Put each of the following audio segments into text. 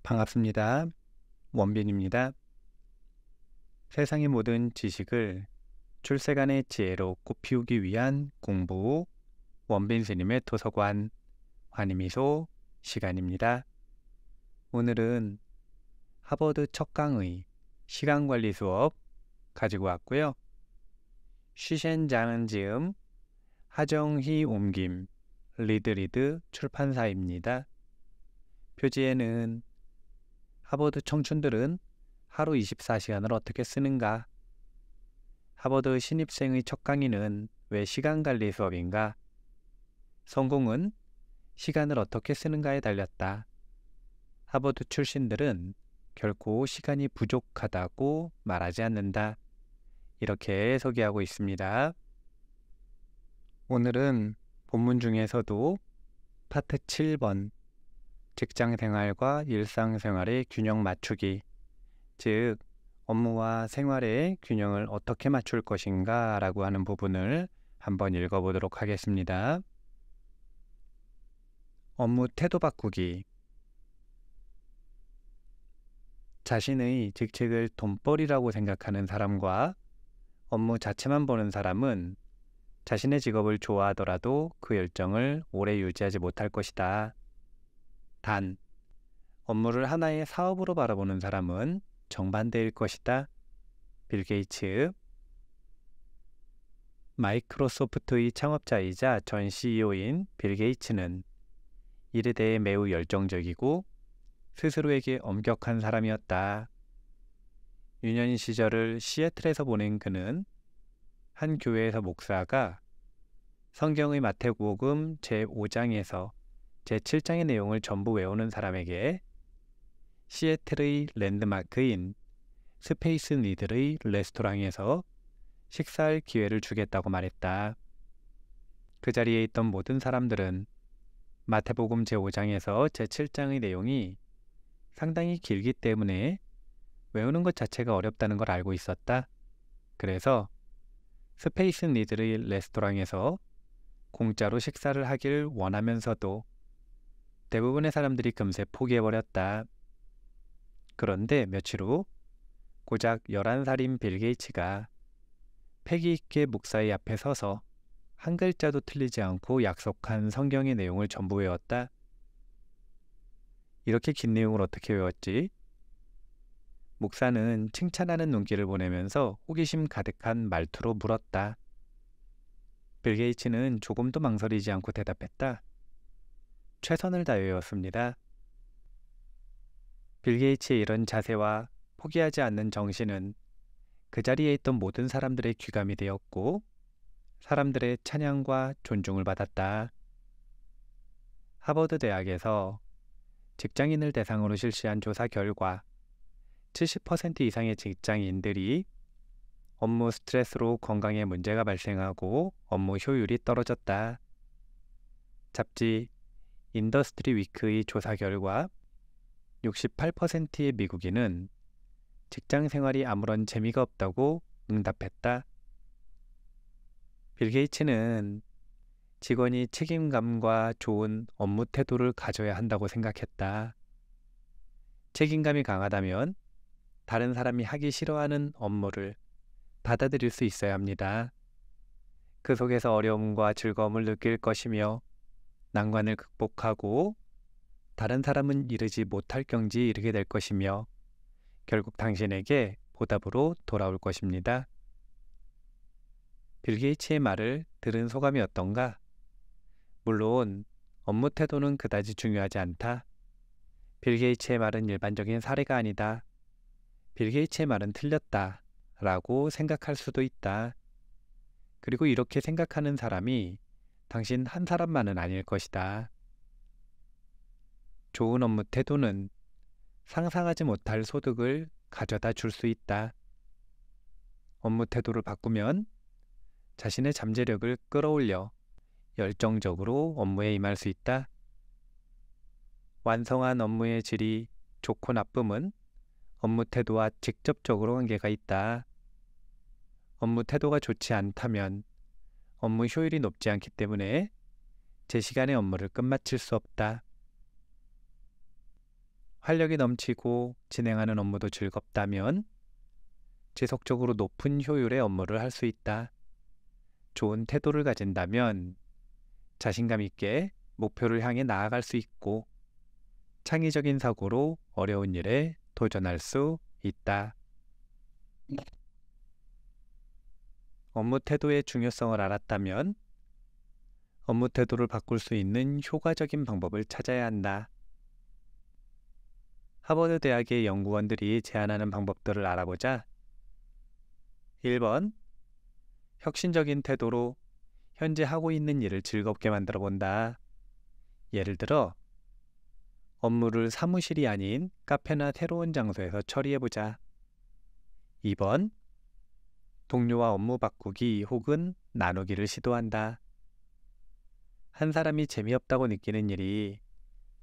반갑습니다. 원빈입니다. 세상의 모든 지식을 출세간의 지혜로 꽃피우기 위한 공부 원빈 스님의 도서관 환희미소 시간입니다. 오늘은 하버드 첫 강의 시간관리 수업 가지고 왔고요. 쉬센자는 지음 하정희 옮김 리드리드 출판사입니다. 표지에는 하버드 청춘들은 하루 24시간을 어떻게 쓰는가? 하버드 신입생의 첫 강의는 왜 시간관리 수업인가? 성공은 시간을 어떻게 쓰는가에 달렸다. 하버드 출신들은 결코 시간이 부족하다고 말하지 않는다. 이렇게 소개하고 있습니다. 오늘은 본문 중에서도 파트 7번 직장생활과 일상생활의 균형 맞추기, 즉 업무와 생활의 균형을 어떻게 맞출 것인가 라고 하는 부분을 한번 읽어보도록 하겠습니다. 업무 태도 바꾸기. 자신의 직책을 돈벌이라고 생각하는 사람과 업무 자체만 보는 사람은 자신의 직업을 좋아하더라도 그 열정을 오래 유지하지 못할 것이다. 단, 업무를 하나의 사업으로 바라보는 사람은 정반대일 것이다. 빌 게이츠. 마이크로소프트의 창업자이자 전 CEO인 빌 게이츠는 일에 대해 매우 열정적이고 스스로에게 엄격한 사람이었다. 유년 시절을 시애틀에서 보낸 그는 한 교회에서 목사가 성경의 마태복음 제5장에서 제7장의 내용을 전부 외우는 사람에게 시애틀의 랜드마크인 스페이스 니들의 레스토랑에서 식사할 기회를 주겠다고 말했다. 그 자리에 있던 모든 사람들은 마태복음 제5장에서 제7장의 내용이 상당히 길기 때문에 외우는 것 자체가 어렵다는 걸 알고 있었다. 그래서 스페이스 니들의 레스토랑에서 공짜로 식사를 하길 원하면서도 대부분의 사람들이 금세 포기해버렸다. 그런데 며칠 후 고작 11살인 빌 게이츠가 패기 있게 목사의 앞에 서서 한 글자도 틀리지 않고 약속한 성경의 내용을 전부 외웠다. 이렇게 긴 내용을 어떻게 외웠지? 목사는 칭찬하는 눈길을 보내면서 호기심 가득한 말투로 물었다. 빌 게이츠는 조금도 망설이지 않고 대답했다. 최선을 다해 외웠습니다. 빌 게이츠의 이런 자세와 포기하지 않는 정신은 그 자리에 있던 모든 사람들의 귀감이 되었고 사람들의 찬양과 존중을 받았다. 하버드 대학에서 직장인을 대상으로 실시한 조사 결과 70% 이상의 직장인들이 업무 스트레스로 건강에 문제가 발생하고 업무 효율이 떨어졌다. 잡지 인더스트리 위크의 조사 결과 68%의 미국인은 직장 생활이 아무런 재미가 없다고 응답했다. 빌 게이츠는 직원이 책임감과 좋은 업무 태도를 가져야 한다고 생각했다. 책임감이 강하다면 다른 사람이 하기 싫어하는 업무를 받아들일 수 있어야 합니다. 그 속에서 어려움과 즐거움을 느낄 것이며 난관을 극복하고 다른 사람은 이르지 못할 경지에 이르게 될 것이며 결국 당신에게 보답으로 돌아올 것입니다. 빌 게이츠의 말을 들은 소감이 어떤가? 물론 업무 태도는 그다지 중요하지 않다. 빌 게이츠의 말은 일반적인 사례가 아니다. 빌 게이츠의 말은 틀렸다 라고 생각할 수도 있다. 그리고 이렇게 생각하는 사람이 당신 한 사람만은 아닐 것이다. 좋은 업무 태도는 상상하지 못할 소득을 가져다 줄 수 있다. 업무 태도를 바꾸면 자신의 잠재력을 끌어올려 열정적으로 업무에 임할 수 있다. 완성한 업무의 질이 좋고 나쁨은 업무 태도와 직접적으로 관계가 있다. 업무 태도가 좋지 않다면 업무 효율이 높지 않기 때문에 제 시간에 업무를 끝마칠 수 없다. 활력이 넘치고 진행하는 업무도 즐겁다면 지속적으로 높은 효율의 업무를 할 수 있다. 좋은 태도를 가진다면 자신감 있게 목표를 향해 나아갈 수 있고 창의적인 사고로 어려운 일에 도전할 수 있다. 업무 태도의 중요성을 알았다면 업무 태도를 바꿀 수 있는 효과적인 방법을 찾아야 한다. 하버드 대학의 연구원들이 제안하는 방법들을 알아보자. 1번. 혁신적인 태도로 현재 하고 있는 일을 즐겁게 만들어 본다. 예를 들어, 업무를 사무실이 아닌 카페나 새로운 장소에서 처리해보자. 2번. 동료와 업무 바꾸기 혹은 나누기를 시도한다. 한 사람이 재미없다고 느끼는 일이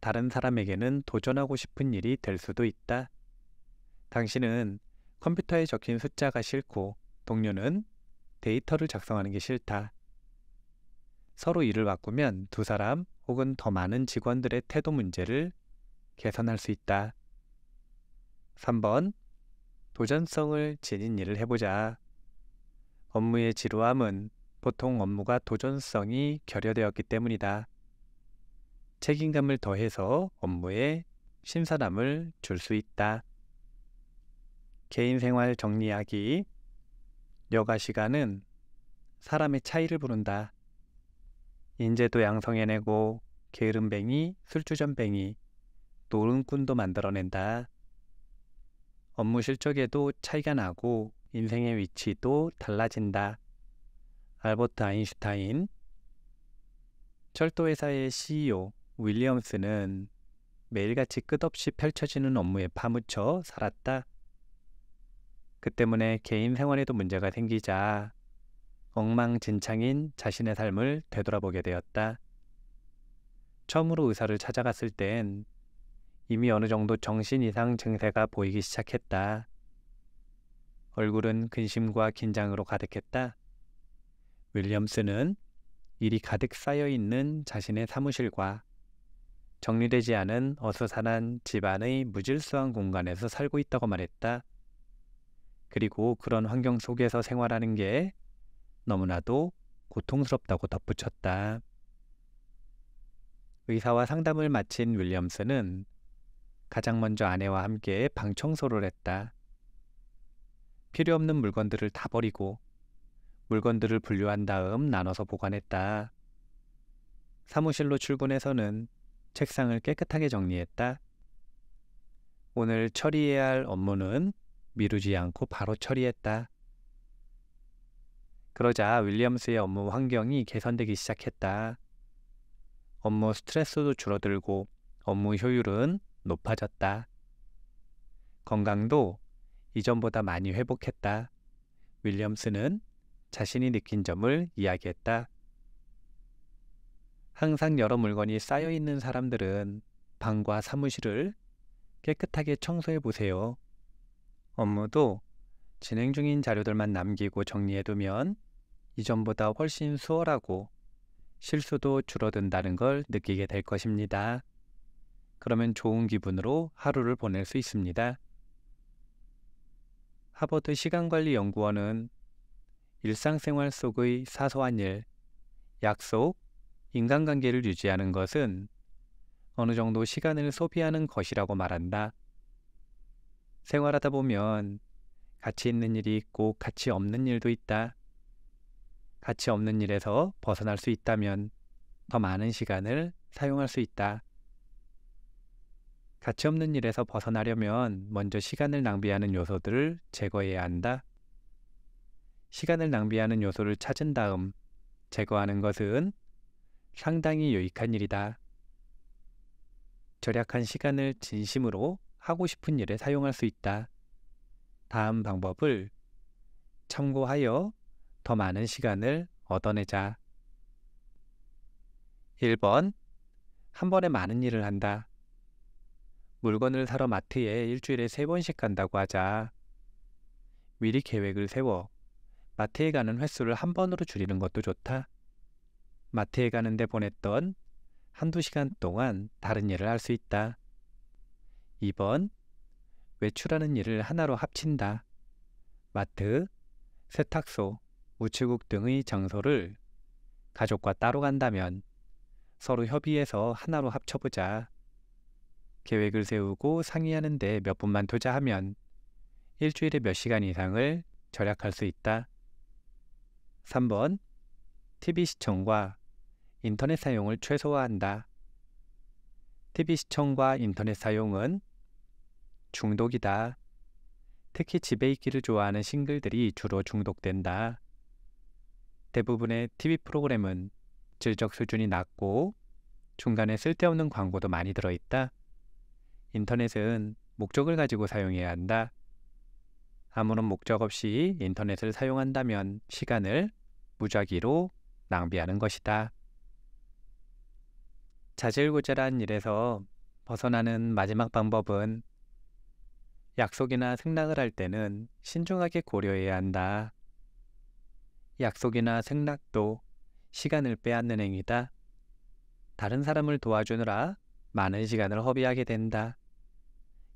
다른 사람에게는 도전하고 싶은 일이 될 수도 있다. 당신은 컴퓨터에 적힌 숫자가 싫고 동료는 데이터를 작성하는 게 싫다. 서로 일을 바꾸면 두 사람 혹은 더 많은 직원들의 태도 문제를 개선할 수 있다. 3번. 도전성을 지닌 일을 해보자. 업무의 지루함은 보통 업무가 도전성이 결여되었기 때문이다. 책임감을 더해서 업무에 신선함을 줄 수 있다. 개인생활 정리하기. 여가 시간은 사람의 차이를 부른다. 인재도 양성해내고 게으름뱅이, 술주전뱅이, 노름꾼도 만들어낸다. 업무 실적에도 차이가 나고 인생의 위치도 달라진다. 알버트 아인슈타인. 철도회사의 CEO 윌리엄스는 매일같이 끝없이 펼쳐지는 업무에 파묻혀 살았다. 그 때문에 개인 생활에도 문제가 생기자 엉망진창인 자신의 삶을 되돌아보게 되었다. 처음으로 의사를 찾아갔을 땐 이미 어느 정도 정신 이상 증세가 보이기 시작했다. 얼굴은 근심과 긴장으로 가득했다. 윌리엄스는 일이 가득 쌓여 있는 자신의 사무실과 정리되지 않은 어수선한 집안의 무질서한 공간에서 살고 있다고 말했다. 그리고 그런 환경 속에서 생활하는 게 너무나도 고통스럽다고 덧붙였다. 의사와 상담을 마친 윌리엄스는 가장 먼저 아내와 함께 방 청소를 했다. 필요 없는 물건들을 다 버리고 물건들을 분류한 다음 나눠서 보관했다. 사무실로 출근해서는 책상을 깨끗하게 정리했다. 오늘 처리해야 할 업무는 미루지 않고 바로 처리했다. 그러자 윌리엄스의 업무 환경이 개선되기 시작했다. 업무 스트레스도 줄어들고 업무 효율은 높아졌다. 건강도 이전보다 많이 회복했다. 윌리엄스는 자신이 느낀 점을 이야기했다. 항상 여러 물건이 쌓여 있는 사람들은 방과 사무실을 깨끗하게 청소해 보세요. 업무도 진행 중인 자료들만 남기고 정리해두면 이전보다 훨씬 수월하고 실수도 줄어든다는 걸 느끼게 될 것입니다. 그러면 좋은 기분으로 하루를 보낼 수 있습니다. 하버드 시간관리연구원은 일상생활 속의 사소한 일, 약속, 인간관계를 유지하는 것은 어느 정도 시간을 소비하는 것이라고 말한다. 생활하다 보면 가치 있는 일이 있고 가치 없는 일도 있다. 가치 없는 일에서 벗어날 수 있다면 더 많은 시간을 사용할 수 있다. 가치 없는 일에서 벗어나려면 먼저 시간을 낭비하는 요소들을 제거해야 한다. 시간을 낭비하는 요소를 찾은 다음 제거하는 것은 상당히 유익한 일이다. 절약한 시간을 진심으로 하고 싶은 일에 사용할 수 있다. 다음 방법을 참고하여 더 많은 시간을 얻어내자. 1번. 한 번에 많은 일을 한다. 물건을 사러 마트에 일주일에 3번씩 간다고 하자. 미리 계획을 세워 마트에 가는 횟수를 한 번으로 줄이는 것도 좋다. 마트에 가는데 보냈던 한두 시간 동안 다른 일을 할 수 있다. 2번, 외출하는 일을 하나로 합친다. 마트, 세탁소, 우체국 등의 장소를 가족과 따로 간다면 서로 협의해서 하나로 합쳐보자. 계획을 세우고 상의하는데 몇 분만 투자하면 일주일에 몇 시간 이상을 절약할 수 있다. 3번, TV 시청과 인터넷 사용을 최소화한다. TV 시청과 인터넷 사용은 중독이다. 특히 집에 있기를 좋아하는 싱글들이 주로 중독된다. 대부분의 TV 프로그램은 질적 수준이 낮고 중간에 쓸데없는 광고도 많이 들어있다. 인터넷은 목적을 가지고 사용해야 한다. 아무런 목적 없이 인터넷을 사용한다면 시간을 무작위로 낭비하는 것이다. 자질구레한 일에서 벗어나는 마지막 방법은 약속이나 승낙을 할 때는 신중하게 고려해야 한다. 약속이나 승낙도 시간을 빼앗는 행위다. 다른 사람을 도와주느라 많은 시간을 허비하게 된다.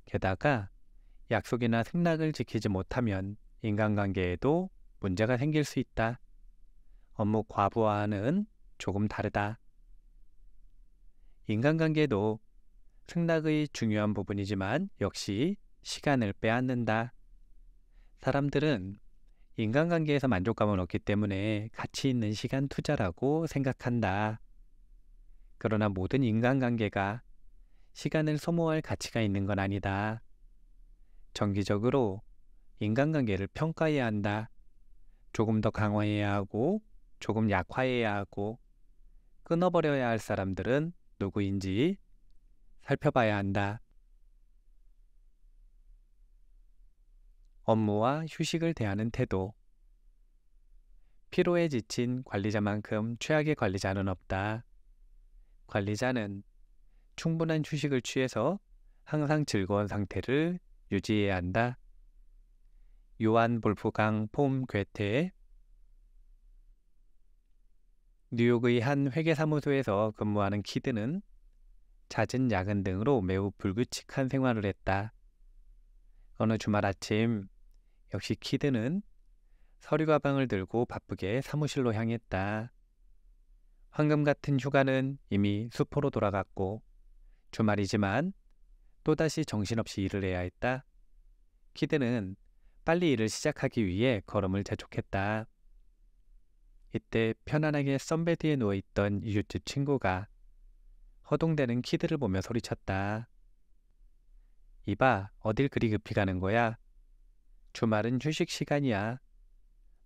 게다가 약속이나 승낙을 지키지 못하면 인간관계에도 문제가 생길 수 있다. 업무 과부하는 조금 다르다. 인간관계도 승낙의 중요한 부분이지만 역시 시간을 빼앗는다. 사람들은 인간관계에서 만족감을 얻기 때문에 가치 있는 시간 투자라고 생각한다. 그러나 모든 인간관계가 시간을 소모할 가치가 있는 건 아니다. 정기적으로 인간관계를 평가해야 한다. 조금 더 강화해야 하고 조금 약화해야 하고 끊어버려야 할 사람들은 누구인지 살펴봐야 한다. 업무와 휴식을 대하는 태도. 피로에 지친 관리자만큼 최악의 관리자는 없다. 관리자는 충분한 휴식을 취해서 항상 즐거운 상태를 유지해야 한다. 요한 볼프강 폼 괴테. 뉴욕의 한 회계사무소에서 근무하는 키드는 잦은 야근 등으로 매우 불규칙한 생활을 했다. 어느 주말 아침 역시 키드는 서류 가방을 들고 바쁘게 사무실로 향했다. 황금 같은 휴가는 이미 수포로 돌아갔고 주말이지만 또다시 정신없이 일을 해야 했다. 키드는 빨리 일을 시작하기 위해 걸음을 재촉했다. 이때 편안하게 썬베드에 누워있던 이웃집 친구가 허둥대는 키드를 보며 소리쳤다. 이봐, 어딜 그리 급히 가는 거야? 주말은 휴식 시간이야.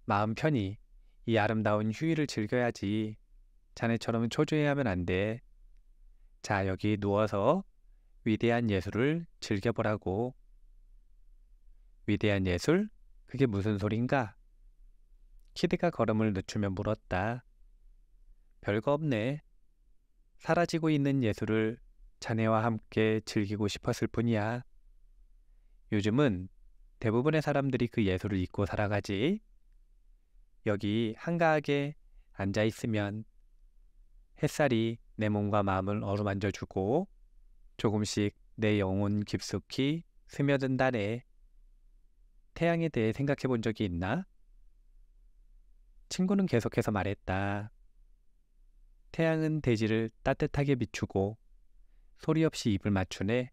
마음 편히 이 아름다운 휴일을 즐겨야지. 자네처럼 초조해하면 안 돼. 자, 여기 누워서 위대한 예술을 즐겨보라고. 위대한 예술? 그게 무슨 소린가? 키드가 걸음을 늦추며 물었다. 별거 없네. 사라지고 있는 예술을 자네와 함께 즐기고 싶었을 뿐이야. 요즘은 대부분의 사람들이 그 예술을 잊고 살아가지. 여기 한가하게 앉아있으면 햇살이 내 몸과 마음을 어루만져주고 조금씩 내 영혼 깊숙이 스며든다네. 태양에 대해 생각해 본 적이 있나? 친구는 계속해서 말했다. 태양은 대지를 따뜻하게 비추고 소리 없이 입을 맞추네.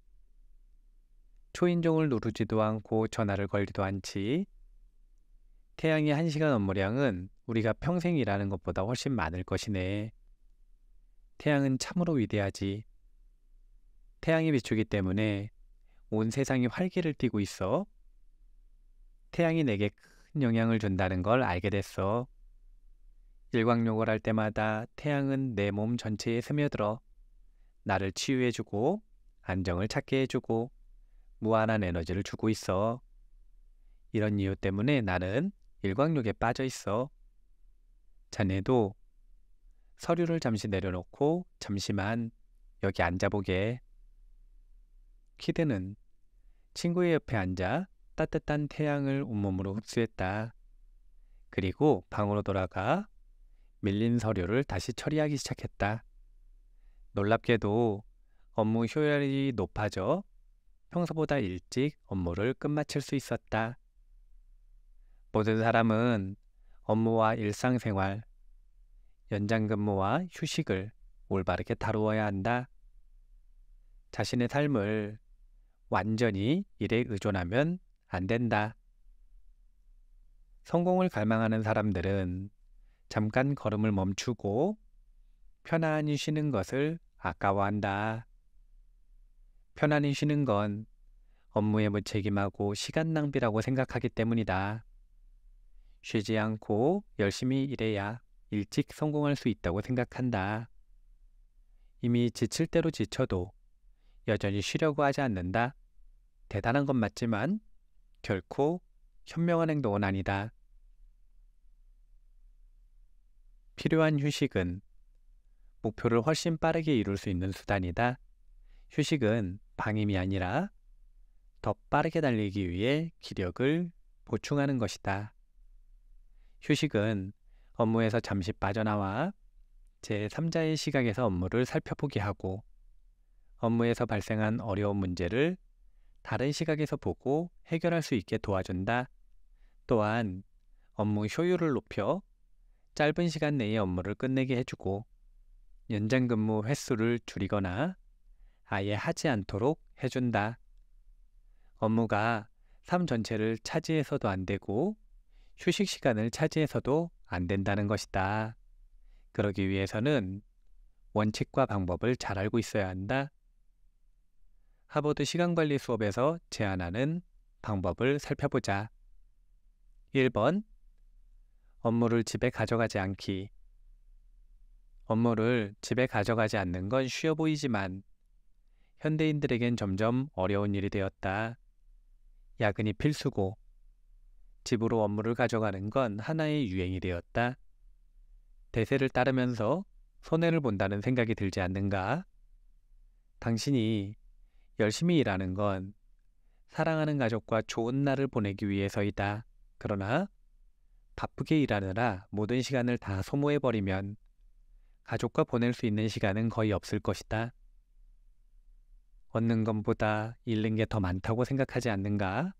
초인종을 누르지도 않고 전화를 걸지도 않지. 태양이 1시간 업무량은 우리가 평생 일하는 것보다 훨씬 많을 것이네. 태양은 참으로 위대하지. 태양이 비추기 때문에 온 세상이 활기를 띠고 있어. 태양이 내게 큰 영향을 준다는 걸 알게 됐어. 일광욕을 할 때마다 태양은 내 몸 전체에 스며들어 나를 치유해주고 안정을 찾게 해주고 무한한 에너지를 주고 있어. 이런 이유 때문에 나는 일광욕에 빠져 있어. 자네도 서류를 잠시 내려놓고 잠시만 여기 앉아보게. 키드는 친구의 옆에 앉아 따뜻한 태양을 온몸으로 흡수했다. 그리고 방으로 돌아가 밀린 서류를 다시 처리하기 시작했다. 놀랍게도 업무 효율이 높아져 평소보다 일찍 업무를 끝마칠 수 있었다. 모든 사람은 업무와 일상생활, 연장 근무와 휴식을 올바르게 다루어야 한다. 자신의 삶을 완전히 일에 의존하면 안 된다. 성공을 갈망하는 사람들은 잠깐 걸음을 멈추고 편안히 쉬는 것을 아까워한다. 편안히 쉬는 건 업무에 무책임하고 시간 낭비라고 생각하기 때문이다. 쉬지 않고 열심히 일해야 일찍 성공할 수 있다고 생각한다. 이미 지칠 대로 지쳐도 여전히 쉬려고 하지 않는다. 대단한 건 맞지만 결코 현명한 행동은 아니다. 필요한 휴식은 목표를 훨씬 빠르게 이룰 수 있는 수단이다. 휴식은 방임이 아니라 더 빠르게 달리기 위해 기력을 보충하는 것이다. 휴식은 업무에서 잠시 빠져나와 제3자의 시각에서 업무를 살펴보게 하고 업무에서 발생한 어려운 문제를 다른 시각에서 보고 해결할 수 있게 도와준다. 또한 업무 효율을 높여 짧은 시간 내에 업무를 끝내게 해주고 연장 근무 횟수를 줄이거나 아예 하지 않도록 해준다. 업무가 삶 전체를 차지해서도 안 되고 휴식 시간을 차지해서도 안 된다는 것이다. 그러기 위해서는 원칙과 방법을 잘 알고 있어야 한다. 하버드 시간관리 수업에서 제안하는 방법을 살펴보자. 1번. 업무를 집에 가져가지 않기. 업무를 집에 가져가지 않는 건 쉬워 보이지만 현대인들에겐 점점 어려운 일이 되었다. 야근이 필수고 집으로 업무를 가져가는 건 하나의 유행이 되었다. 대세를 따르면서 손해를 본다는 생각이 들지 않는가? 당신이 열심히 일하는 건 사랑하는 가족과 좋은 날을 보내기 위해서이다. 그러나 바쁘게 일하느라 모든 시간을 다 소모해버리면 가족과 보낼 수 있는 시간은 거의 없을 것이다. 얻는 것보다 잃는 게 더 많다고 생각하지 않는가?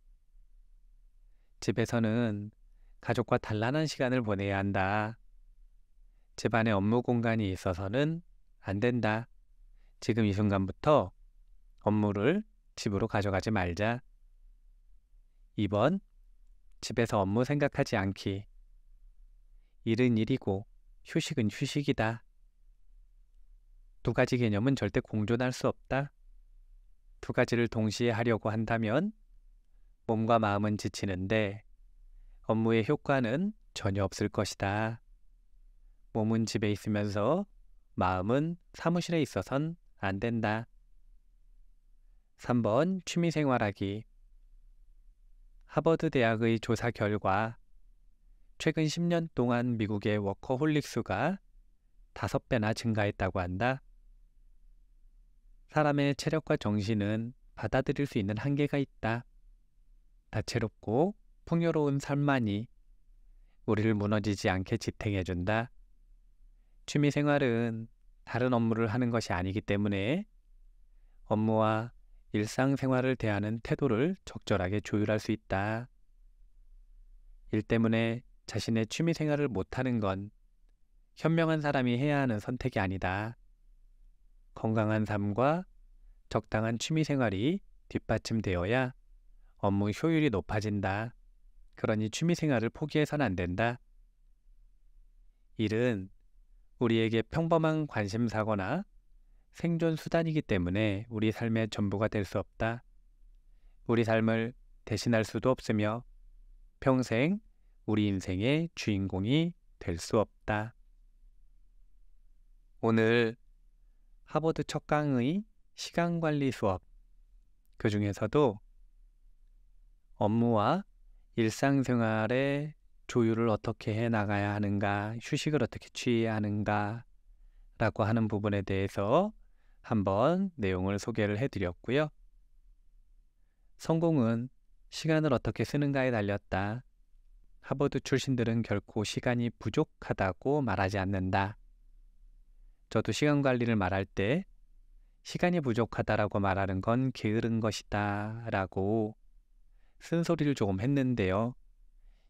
집에서는 가족과 단란한 시간을 보내야 한다. 집안에 업무 공간이 있어서는 안 된다. 지금 이 순간부터 업무를 집으로 가져가지 말자. 2번. 집에서 업무 생각하지 않기. 일은 일이고 휴식은 휴식이다. 두 가지 개념은 절대 공존할 수 없다. 두 가지를 동시에 하려고 한다면 몸과 마음은 지치는데 업무의 효과는 전혀 없을 것이다. 몸은 집에 있으면서 마음은 사무실에 있어선 안 된다. 3번 취미생활하기. 하버드 대학의 조사 결과 최근 10년 동안 미국의 워커홀릭 수가 5배나 증가했다고 한다. 사람의 체력과 정신은 받아들일 수 있는 한계가 있다. 다채롭고 풍요로운 삶만이 우리를 무너지지 않게 지탱해준다. 취미생활은 다른 업무를 하는 것이 아니기 때문에 업무와 일상생활을 대하는 태도를 적절하게 조율할 수 있다. 일 때문에 자신의 취미생활을 못하는 건 현명한 사람이 해야 하는 선택이 아니다. 건강한 삶과 적당한 취미생활이 뒷받침되어야 업무 효율이 높아진다. 그러니 취미생활을 포기해서는 안 된다. 일은 우리에게 평범한 관심사거나 생존 수단이기 때문에 우리 삶의 전부가 될 수 없다. 우리 삶을 대신할 수도 없으며 평생 우리 인생의 주인공이 될 수 없다. 오늘 하버드 첫 강의 시간관리 수업, 그 중에서도 업무와 일상생활의 조율을 어떻게 해나가야 하는가, 휴식을 어떻게 취해야 하는가 라고 하는 부분에 대해서 한번 내용을 소개를 해드렸고요. 성공은 시간을 어떻게 쓰는가에 달렸다. 하버드 출신들은 결코 시간이 부족하다고 말하지 않는다. 저도 시간 관리를 말할 때 시간이 부족하다라고 말하는 건 게으른 것이다 라고 쓴소리를 조금 했는데요.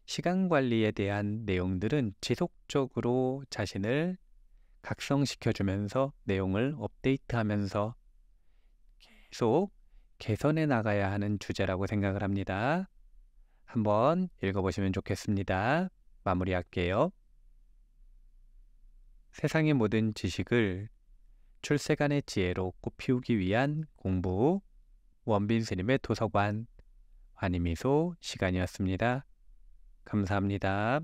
시간 관리에 대한 내용들은 지속적으로 자신을 각성시켜주면서 내용을 업데이트하면서 계속 개선해 나가야 하는 주제라고 생각을 합니다. 한번 읽어보시면 좋겠습니다. 마무리할게요. 세상의 모든 지식을 출세간의 지혜로 꽃피우기 위한 공부, 원빈 스님의 도서관, 환희미소 시간이었습니다. 감사합니다.